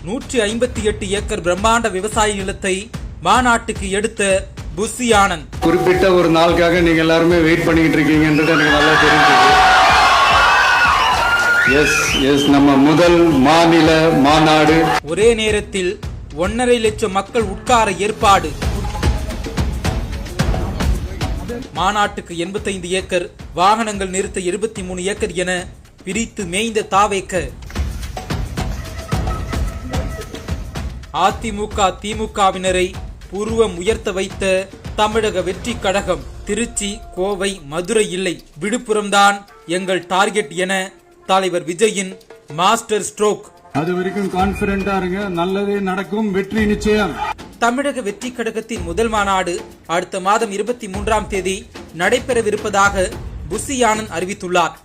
158 acre பிரம்மாண்ட விவசாய நிலத்தை மாநாட்டுக்கு எடுத்த புஷி ஆனந்த். குறிப்பிட்ட ஒரு நாளுக்காக நீங்க எல்லாருமே வெயிட் பண்ணிட்டு இருக்கீங்கன்றது எனக்கு நல்லா தெரிஞ்சுது. நம்ம முதல் மாநில மாநாடு. ஒரே நேரத்தில் 1.5 லட்சம் மக்கள் உட்கார ஏற்பாடு. மாநாட்டுக்கு 85 ஏக்கர், வாகனங்கள் நிறுத்த 73 ஏக்கர் என பிரித்து மேய்ந்த தாவேக. அதிமுக திமுகவினரை புருவம் உயர்த்த வைத்த தமிழக வெற்றி கழகம். திருச்சி, கோவை, மதுரை இல்லை, விழுப்புரம்தான் எங்கள் டார்கெட் என தலைவர் விஜயின் மாஸ்டர் ஸ்ட்ரோக். அது வரைக்கும் கான்பிடென்டா இருங்க, நல்லதே நடக்கும், வெற்றி நிச்சயம். தமிழக வெற்றி கழகத்தின் முதல் மாநாடு அடுத்த மாதம் 23ஆம் தேதி நடைபெறவிருப்பதாக புஷி ஆனந்த் அறிவித்துள்ளார்.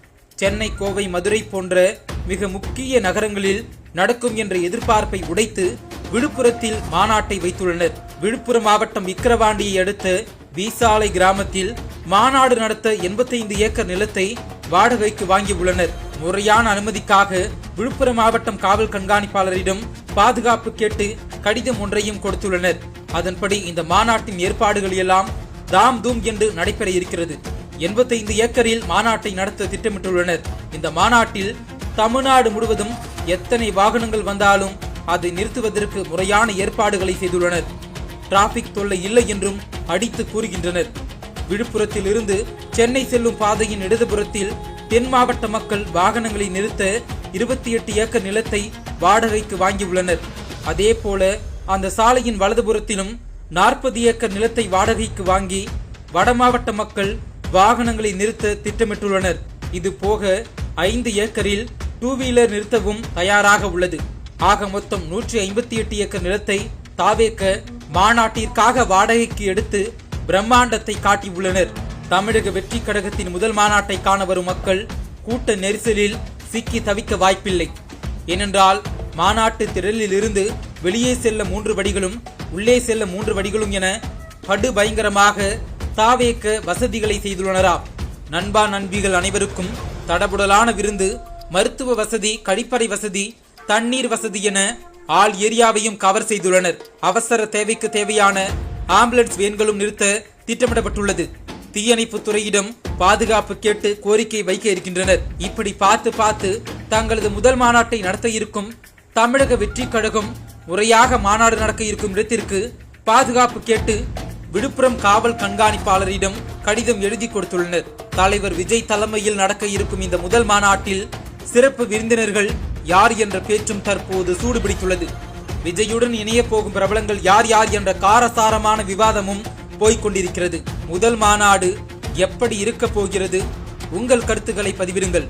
சென்னை, கோவை, மதுரை போன்ற மிக முக்கிய நகரங்களில் நடக்கும் என்ற எதிர்பார்ப்பை உடைத்து விழுப்புரத்தில் மாநாட்டை வைத்துள்ளனர். விழுப்புரம் மாவட்டம் விக்கிரவாண்டியை அடுத்த வீசாலை கிராமத்தில் மாநாடு நடத்த 85 ஏக்கர் நிலத்தை வாடகைக்கு வாங்கியுள்ளனர். முறையான அனுமதிக்காக விழுப்புரம் மாவட்டம் காவல் கண்காணிப்பாளரிடம் பாதுகாப்பு கேட்டு கடிதம் ஒன்றையும் கொடுத்துள்ளனர். அதன்படி இந்த மாநாட்டின் ஏற்பாடுகள் எல்லாம் தாம் தூம் என்று நடைபெற இருக்கிறது. 85 ஏக்கரில் மாநாட்டை நடத்த திட்டமிட்டுள்ளனர். இந்த மாநாட்டில் தமிழ்நாடு முழுவதும் எத்தனை வாகனங்கள் வந்தாலும் அதை நிறுத்துவதற்கு முறையான ஏற்பாடுகளை செய்துள்ளனர். டிராபிக் தொல்லை இல்லை என்றும் அடித்து கூறுகின்றனர். விழுப்புரத்தில் இருந்து சென்னை செல்லும் பாதையின் இடதுபுறத்தில் தென் மாவட்ட மக்கள் வாகனங்களை நிறுத்த 28 ஏக்கர் நிலத்தை வாடகைக்கு வாங்கியுள்ளனர். அதே போல அந்த சாலையின் வலதுபுறத்திலும் 40 ஏக்கர் நிலத்தை வாடகைக்கு வாங்கி வட மாவட்ட மக்கள் வாகனங்களை நிறுத்த திட்டமிட்டுள்ளனர். இது போக 5 ஏக்கரில் 2 வீலர் நிறுத்தவும் தயாராக உள்ளது. ஆக மொத்தம் 158 ஏக்கர் நிலத்தை தாவேக மாநாட்டிற்காக வாடகைக்கு எடுத்து பிரம்மாண்டத்தை காட்டியுள்ளனர். தமிழக வெற்றி கழகத்தின் முதல் மாநாட்டை காண வரும் மக்கள் கூட்ட நெரிசலில் சிக்கி தவிக்க வாய்ப்பில்லை. ஏனென்றால் மாநாட்டு திரளில் இருந்து வெளியே செல்ல 3 வழிகளும் உள்ளே செல்ல 3 வழிகளும் என படு பயங்கரமாக தாவேக வசதிகளை செய்துள்ளனராம். நண்பா நண்பிகள் அனைவருக்கும் தடபுடலான விருந்து, மருத்துவ வசதி, கழிப்பறை வசதி, தண்ணீர் வசதி என ஆல் ஏரியாவையும் கவர் செய்துள்ளனர். அவசர தேவைக்கு தேவையான ஆம்புலன்ஸ் வேன்களும் நிறுத்த திட்டமிடப்பட்டுள்ளது. தீயணைப்பு துறையிடம் பாதுகாப்பு கேட்டு கோரிக்கை வைக்க இருக்கின்றனர். இப்படி பார்த்து தங்களது முதல் மாநாட்டை நடத்த இருக்கும் தமிழக வெற்றி கழகம் முறையாக மாநாடு நடக்க இருக்கும் இடத்திற்கு பாதுகாப்பு கேட்டு விழுப்புரம் காவல் கண்காணிப்பாளரிடம் கடிதம் எழுதி கொடுத்துள்ளனர். தலைவர் விஜய் தலைமையில் நடக்க இருக்கும் இந்த முதல் மாநாட்டில் சிறப்பு விருந்தினர்கள் யார் என்ற பேச்சும் தற்போது சூடுபிடித்துள்ளது. விஜயுடன் இணைய போகும் பிரபலங்கள் யார் யார் என்ற காரசாரமான விவாதமும் போய்கொண்டிருக்கிறது. முதல் மாநாடு எப்படி இருக்க போகிறது? உங்கள் கருத்துக்களை பதிவிடுங்கள்.